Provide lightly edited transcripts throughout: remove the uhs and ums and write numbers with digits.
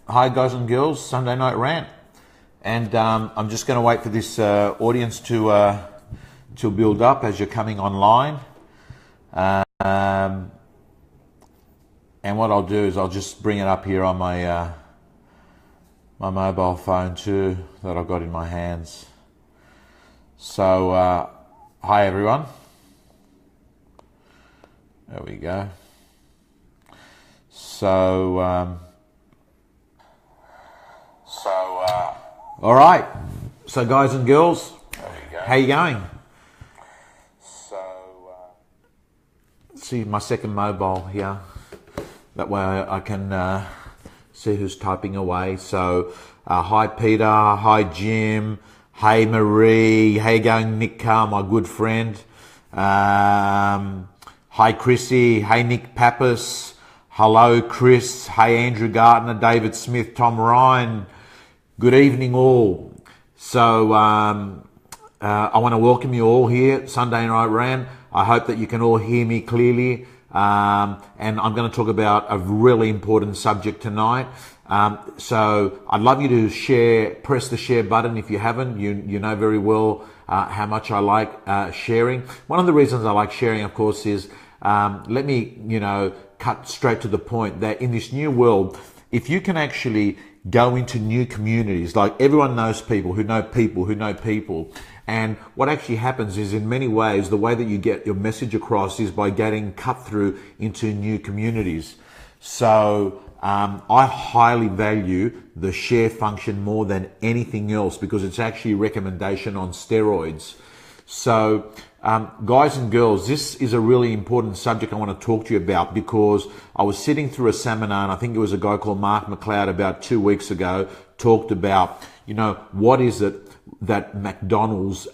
Hi guys and girls, Sunday Night Rant. And I'm just going to wait for this audience to build up as you're coming online. And what I'll do is I'll just bring it up here on my my mobile phone too that I've got in my hands. So hi everyone. There we go. So all right. So guys and girls, how you going? See my second mobile here. That way I can see who's typing away. So hi Peter, hi Jim, hey Marie, how you going Nick Carr, my good friend. Hi Chrissy, hey Nick Pappas, hello Chris, hey Andrew Gardner, David Smith, Tom Ryan. Good evening all. So I want to welcome you all here, Sunday Night Rant. I hope that you can all hear me clearly. And I'm going to talk about a really important subject tonight. So I'd love you to press the share button if you haven't. You know very well how much I like sharing. One of the reasons I like sharing, of course, is let me, cut straight to the point that in this new world, if you can actually go into new communities, like everyone knows people who know people who know people. And what actually happens is in many ways, the way that you get your message across is by getting cut through into new communities. So I highly value the share function more than anything else because it's actually recommendation on steroids. So guys and girls, this is a really important subject I want to talk to you about because I was sitting through a seminar and I think it was a guy called Mark McLeod about 2 weeks ago talked about, what is it that McDonald's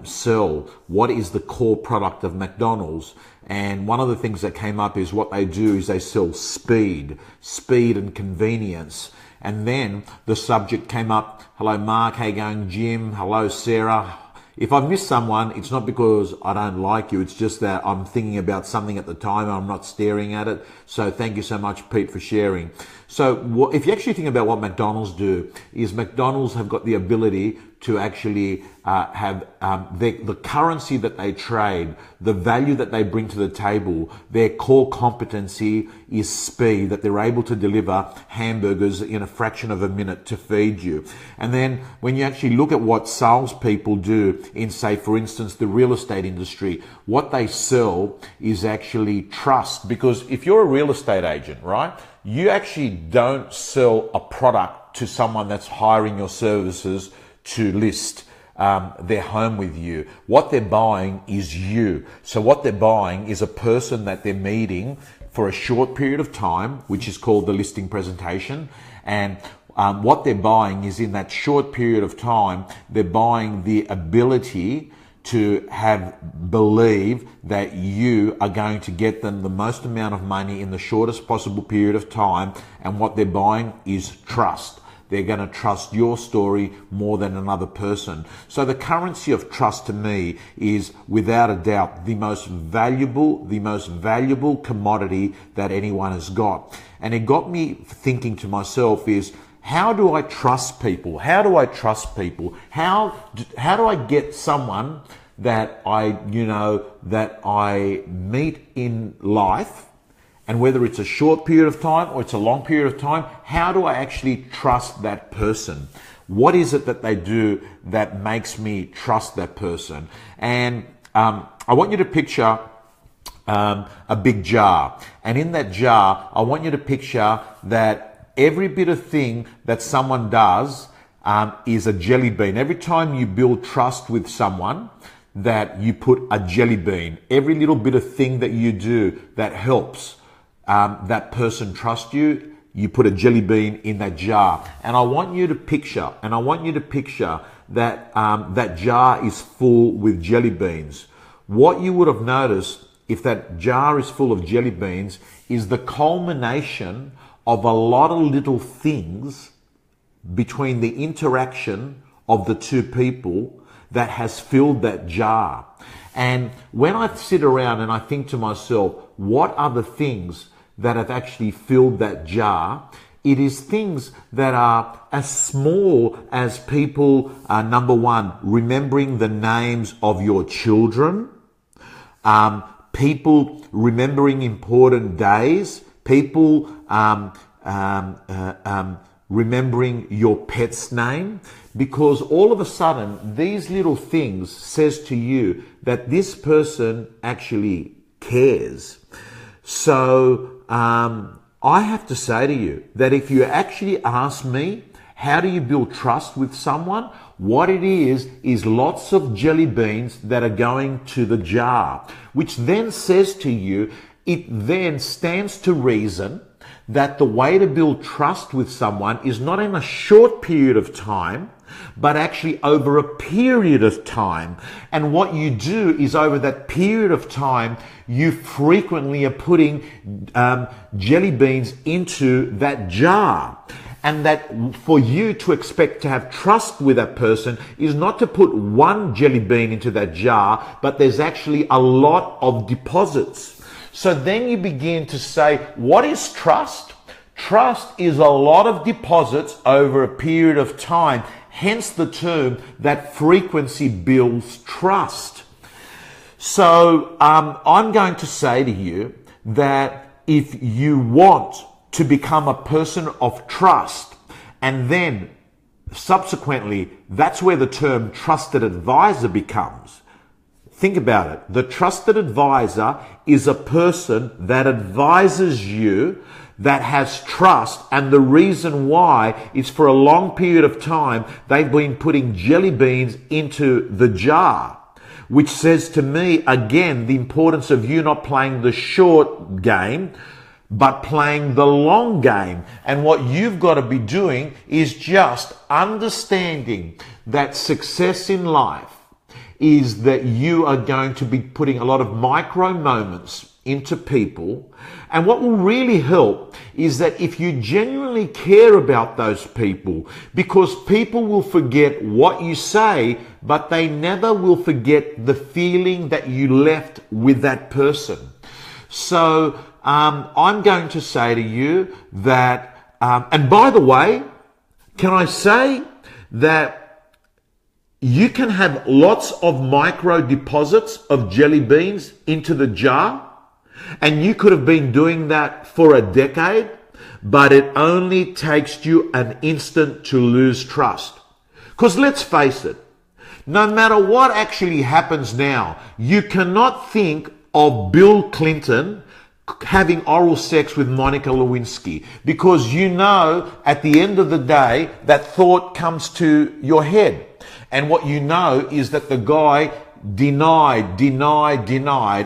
sell? What is the core product of McDonald's? And one of the things that came up is what they do is they sell speed and convenience. And then the subject came up, hello Mark, how you going Jim, hello Sarah. If I've missed someone, it's not because I don't like you. It's just that I'm thinking about something at the time and I'm not staring at it. So thank you so much, Pete, for sharing. So if you actually think about what McDonald's do, is McDonald's have got the ability to actually have the currency that they trade, the value that they bring to the table, their core competency is speed, that they're able to deliver hamburgers in a fraction of a minute to feed you. And then when you actually look at what salespeople do in, say, for instance, the real estate industry, what they sell is actually trust. Because if you're a real estate agent, right, you actually don't sell a product to someone that's hiring your services to list their home with you. What they're buying is you. So what they're buying is a person that they're meeting for a short period of time, which is called the listing presentation. And what they're buying is in that short period of time, they're buying the ability to believe that you are going to get them the most amount of money in the shortest possible period of time. And what they're buying is trust. They're going to trust your story more than another person. So the currency of trust to me is without a doubt the most valuable commodity that anyone has got. And it got me thinking to myself is, how do I trust people? How do I trust people? How do I get someone that I meet in life? And whether it's a short period of time or it's a long period of time, how do I actually trust that person? What is it that they do that makes me trust that person? And I want you to picture a big jar. And in that jar, I want you to picture that every bit of thing that someone does is a jelly bean. Every time you build trust with someone, that you put a jelly bean. Every little bit of thing that you do that helps that person trust you, you put a jelly bean in that jar. And I want you to picture that that jar is full with jelly beans. What you would have noticed if that jar is full of jelly beans is the culmination of a lot of little things between the interaction of the two people that has filled that jar. And when I sit around and I think to myself, what are the things that have actually filled that jar? It is things that are as small as people, number one, remembering the names of your children, people remembering important days, people remembering your pet's name, because all of a sudden these little things says to you that this person actually cares. So I have to say to you that if you actually ask me, how do you build trust with someone? What it is lots of jelly beans that are going to the jar, which then says to you, it then stands to reason that the way to build trust with someone is not in a short period of time, but actually over a period of time. And what you do is over that period of time, you frequently are putting jelly beans into that jar. And that for you to expect to have trust with that person is not to put one jelly bean into that jar, but there's actually a lot of deposits. So then you begin to say, what is trust? Trust is a lot of deposits over a period of time. Hence the term that frequency builds trust. So I'm going to say to you that if you want to become a person of trust, and then subsequently, that's where the term trusted advisor becomes. Think about it. The trusted advisor is a person that advises you, that has trust, and the reason why is for a long period of time they've been putting jelly beans into the jar, which says to me again the importance of you not playing the short game but playing the long game. And what you've got to be doing is just understanding that success in life is that you are going to be putting a lot of micro moments into people. And what will really help is that if you genuinely care about those people, because people will forget what you say, but they never will forget the feeling that you left with that person. So I'm going to say to you that, and by the way, can I say that you can have lots of micro deposits of jelly beans into the jar, and you could have been doing that for a decade, but it only takes you an instant to lose trust. Because let's face it, no matter what actually happens now, you cannot think of Bill Clinton having oral sex with Monica Lewinsky, because you know at the end of the day that thought comes to your head. And what you know is that the guy denied,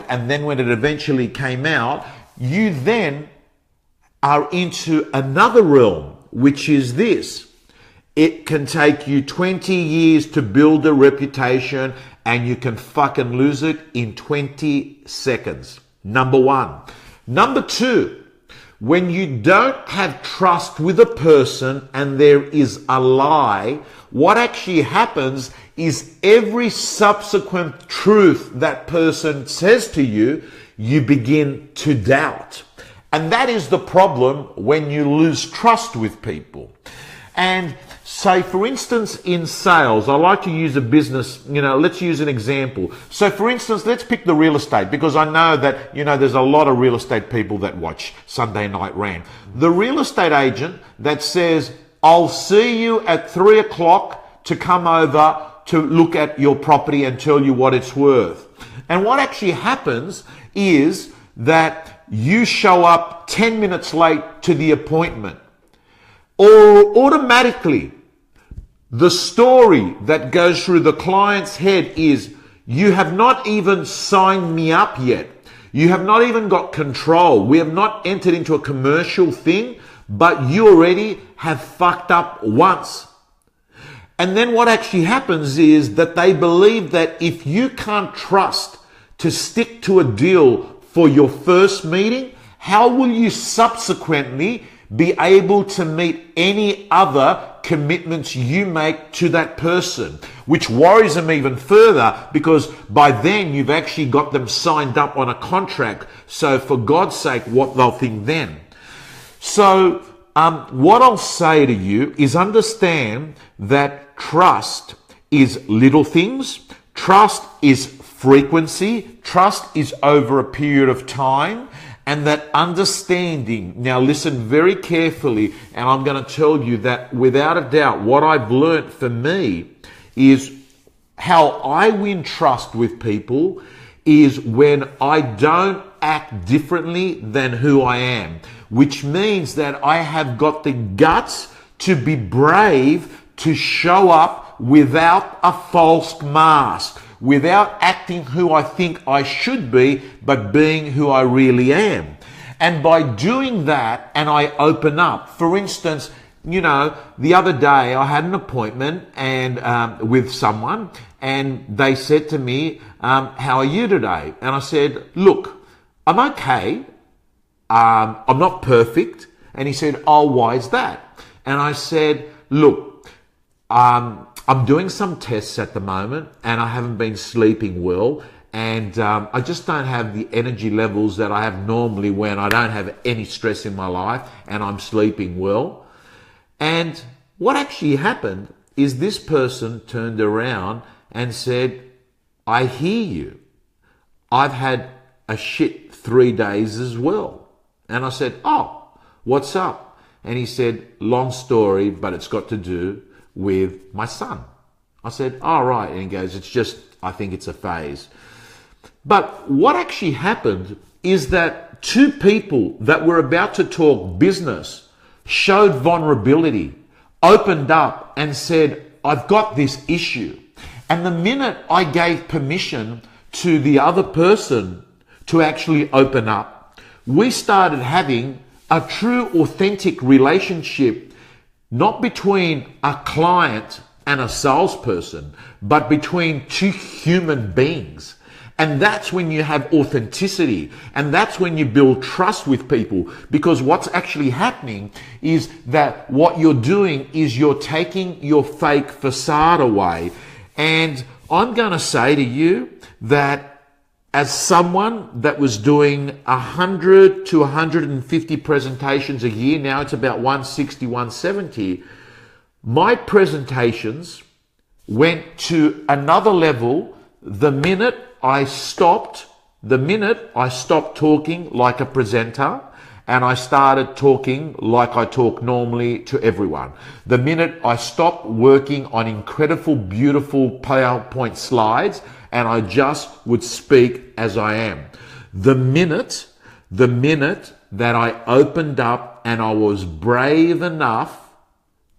and then when it eventually came out, you then are into another realm, which is this. It can take you 20 years to build a reputation, and you can fucking lose it in 20 seconds. Number one. Number two, when you don't have trust with a person and there is a lie, what actually happens is every subsequent truth that person says to you, you begin to doubt. And that is the problem when you lose trust with people. And say, for instance, in sales, I like to use a business, let's use an example. So for instance, let's pick the real estate, because I know that, there's a lot of real estate people that watch Sunday Night Rant. The real estate agent that says, I'll see you at 3 o'clock to come over to look at your property and tell you what it's worth. And what actually happens is that you show up 10 minutes late to the appointment, or automatically the story that goes through the client's head is, you have not even signed me up yet. You have not even got control. We have not entered into a commercial thing, but you already have fucked up once. And then what actually happens is that they believe that if you can't trust to stick to a deal for your first meeting, how will you subsequently be able to meet any other commitments you make to that person? Which worries them even further, because by then you've actually got them signed up on a contract. So for God's sake, what they'll think then. So What I'll say to you is understand that trust is little things. Trust is frequency. Trust is over a period of time. And that understanding, now listen very carefully, and I'm going to tell you that without a doubt, what I've learned for me is how I win trust with people is when I don't act differently than who I am, which means that I have got the guts to be brave to show up without a false mask, without acting who I think I should be, but being who I really am. And by doing that, and I open up, for instance, you know, the other day I had an appointment and with someone, and they said to me, how are you today? And I said, look, I'm okay. I'm not perfect. And he said, oh, why is that? And I said, look, I'm doing some tests at the moment and I haven't been sleeping well. And I just don't have the energy levels that I have normally when I don't have any stress in my life and I'm sleeping well. And what actually happened is this person turned around and said, I hear you. I've had a shit 3 days as well. And I said, oh, what's up? And he said, long story, but it's got to do with my son. I said, oh, right. And he goes, it's just, I think it's a phase. But what actually happened is that two people that were about to talk business showed vulnerability, opened up and said, I've got this issue. And the minute I gave permission to the other person to actually open up, we started having a true, authentic relationship, not between a client and a salesperson, but between two human beings. And that's when you have authenticity. And that's when you build trust with people. Because what's actually happening is that what you're doing is you're taking your fake facade away. And I'm going to say to you that as someone that was doing 100 to 150 presentations a year, now it's about 160, 170, my presentations went to another level the minute I stopped talking like a presenter and I started talking like I talk normally to everyone. The minute I stopped working on incredible, beautiful PowerPoint slides and I just would speak as I am. The minute that I opened up and I was brave enough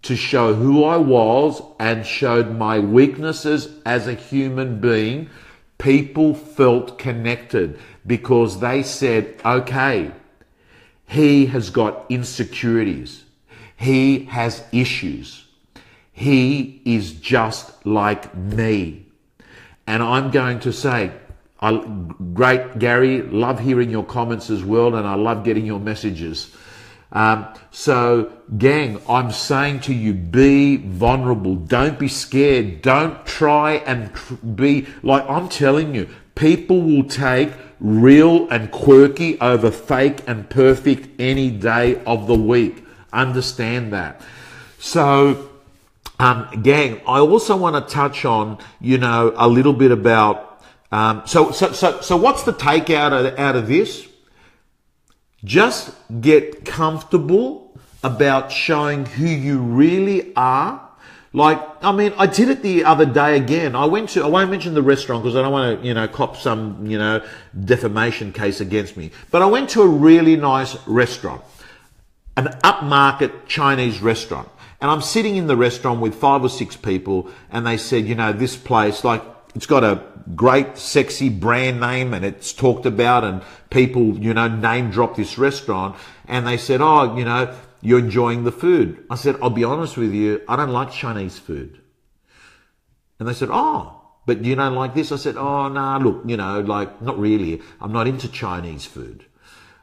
to show who I was and showed my weaknesses as a human being, people felt connected because they said, okay, he has got insecurities. He has issues. He is just like me. And I'm going to say, great, Gary, love hearing your comments as well, and I love getting your messages. So, gang, I'm saying to you, be vulnerable. Don't be scared. Don't try and be like, I'm telling you, people will take real and quirky over fake and perfect any day of the week. Understand that. So, gang, I also want to touch on, a little bit about, so what's the take out of this? Just get comfortable about showing who you really are. I did it the other day again. I won't mention the restaurant because I don't want to, cop some, defamation case against me. But I went to a really nice restaurant, an upmarket Chinese restaurant. And I'm sitting in the restaurant with 5 or 6 people and they said, this place, it's got a great, sexy brand name and it's talked about and people, name drop this restaurant. And they said, oh, you're enjoying the food. I said, I'll be honest with you, I don't like Chinese food. And they said, oh, but you don't like this? I said, oh, no, look, not really. I'm not into Chinese food.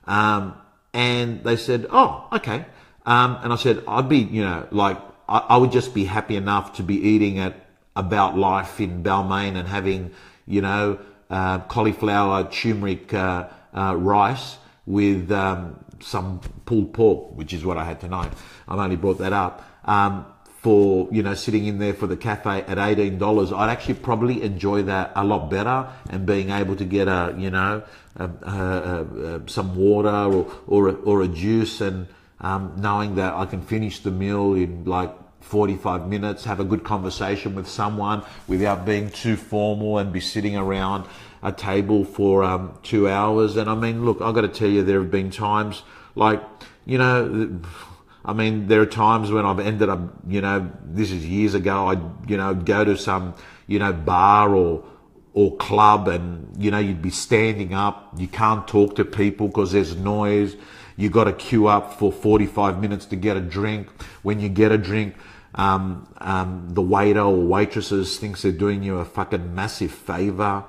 And they said, oh, okay. And I said, I'd be, I would just be happy enough to be eating at About Life in Balmain and having, cauliflower turmeric rice with some pulled pork, which is what I had tonight. I've only brought that up. For, sitting in there for the cafe at $18, I'd actually probably enjoy that a lot better, and being able to get some water or a juice, and knowing that I can finish the meal in like 45 minutes, have a good conversation with someone without being too formal, and be sitting around a table for 2 hours. And I mean, look, I've got to tell you, there have been times like, there are times when I've ended up, this is years ago, I'd, go to some, bar or club, and, you'd be standing up. You can't talk to people because there's noise. You got to queue up for 45 minutes to get a drink. When you get a drink, the waiter or waitresses thinks they're doing you a fucking massive favor.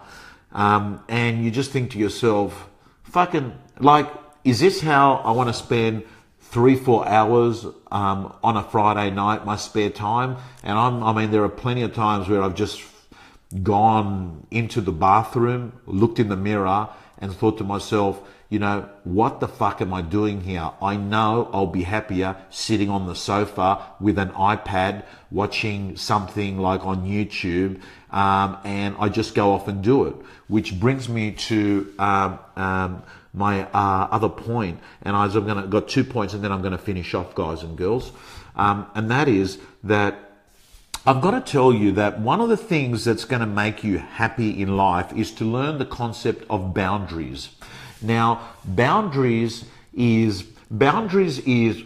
And you just think to yourself, fucking, like, is this how I want to spend 3-4 hours on a Friday night, my spare time? And there are plenty of times where I've just gone into the bathroom, looked in the mirror, and thought to myself, what the fuck am I doing here? I know I'll be happier sitting on the sofa with an iPad watching something like on YouTube, and I just go off and do it. Which brings me to my other point, and I've got 2 points, and then I'm going to finish off, guys and girls, and that is that I've got to tell you that one of the things that's going to make you happy in life is to learn the concept of boundaries. Now, boundaries is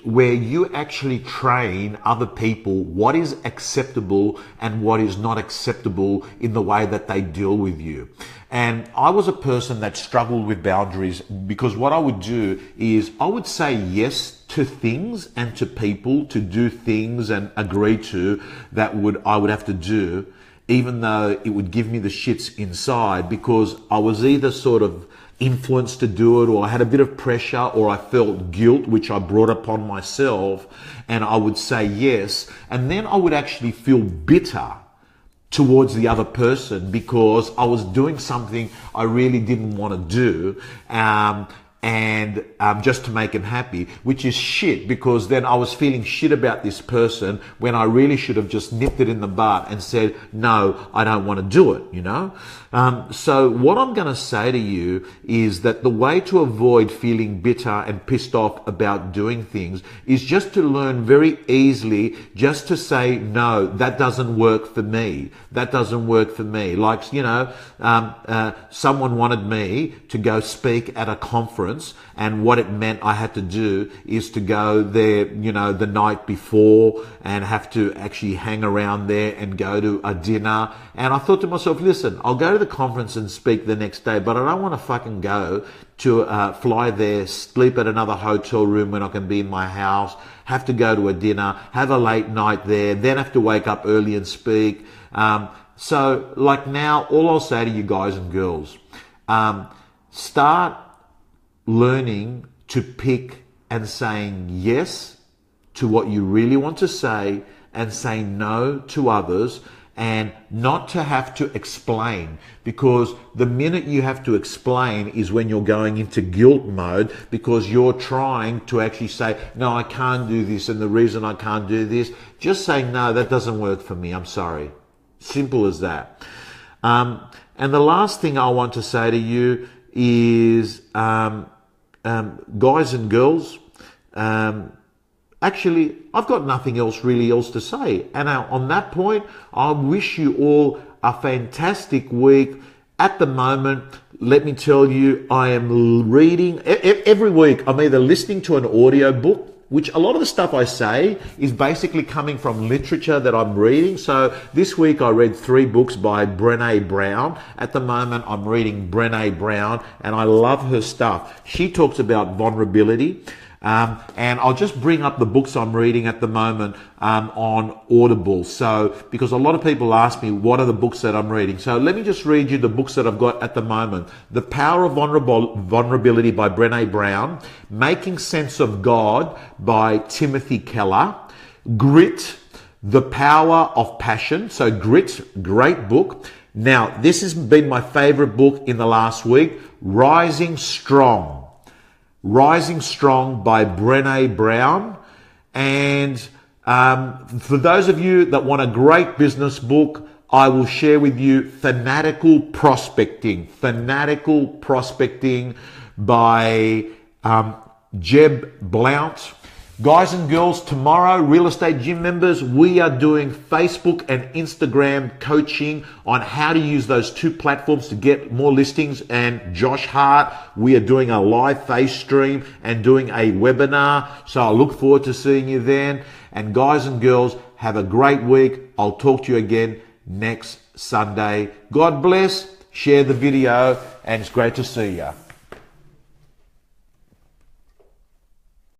where you actually train other people what is acceptable and what is not acceptable in the way that they deal with you. And I was a person that struggled with boundaries, because what I would do is I would say yes to things and to people, to do things and agree to that I would have to do, even though it would give me the shits inside, because I was either sort of influenced to do it, or I had a bit of pressure, or I felt guilt, which I brought upon myself, and I would say yes, and then I would actually feel bitter towards the other person because I was doing something I really didn't want to do, and just to make him happy, which is shit, because then I was feeling shit about this person when I really should have just nipped it in the bud and said, no, I don't want to do it, So what I'm going to say to you is that the way to avoid feeling bitter and pissed off about doing things is just to learn very easily just to say, no, that doesn't work for me. That doesn't work for me. Like, someone wanted me to go speak at a conference, and what it meant I had to do is to go there, the night before, and have to actually hang around there and go to a dinner. And I thought to myself, listen, I'll go to the conference and speak the next day, but I don't want to fucking go to fly there, sleep at another hotel room when I can be in my house, have to go to a dinner, have a late night there, then have to wake up early and speak. So like now, all I'll say to you guys and girls, start learning to pick and saying yes to what you really want to say, and saying no to others, and not to have to explain, because the minute you have to explain is when you're going into guilt mode, because you're trying to actually say, no, I can't do this, and the reason I can't do this, just say, no, that doesn't work for me, I'm sorry. Simple as that. And the last thing I want to say to you is, guys and girls, actually, I've got nothing else to say. And on that point, I wish you all a fantastic week. At the moment, let me tell you, I am reading every week. I'm either listening to an audio book, which a lot of the stuff I say is basically coming from literature that I'm reading. So this week I read 3 books by Brené Brown. At the moment I'm reading Brené Brown, and I love her stuff. She talks about vulnerability. And I'll just bring up the books I'm reading at the moment on Audible. So, because a lot of people ask me, what are the books that I'm reading? So let me just read you the books that I've got at the moment. The Power of Vulnerability by Brené Brown. Making Sense of God by Timothy Keller. Grit, The Power of Passion. So Grit, great book. Now, this has been my favorite book in the last week. Rising Strong. Rising Strong by Brené Brown. And for those of you that want a great business book, I will share with you Fanatical Prospecting by Jeb Blount. Guys and girls, tomorrow, Real Estate Gym members, we are doing Facebook and Instagram coaching on how to use those two platforms to get more listings. And Josh Hart, we are doing a live face stream and doing a webinar. So I look forward to seeing you then. And guys and girls, have a great week. I'll talk to you again next Sunday. God bless. Share the video, and it's great to see you.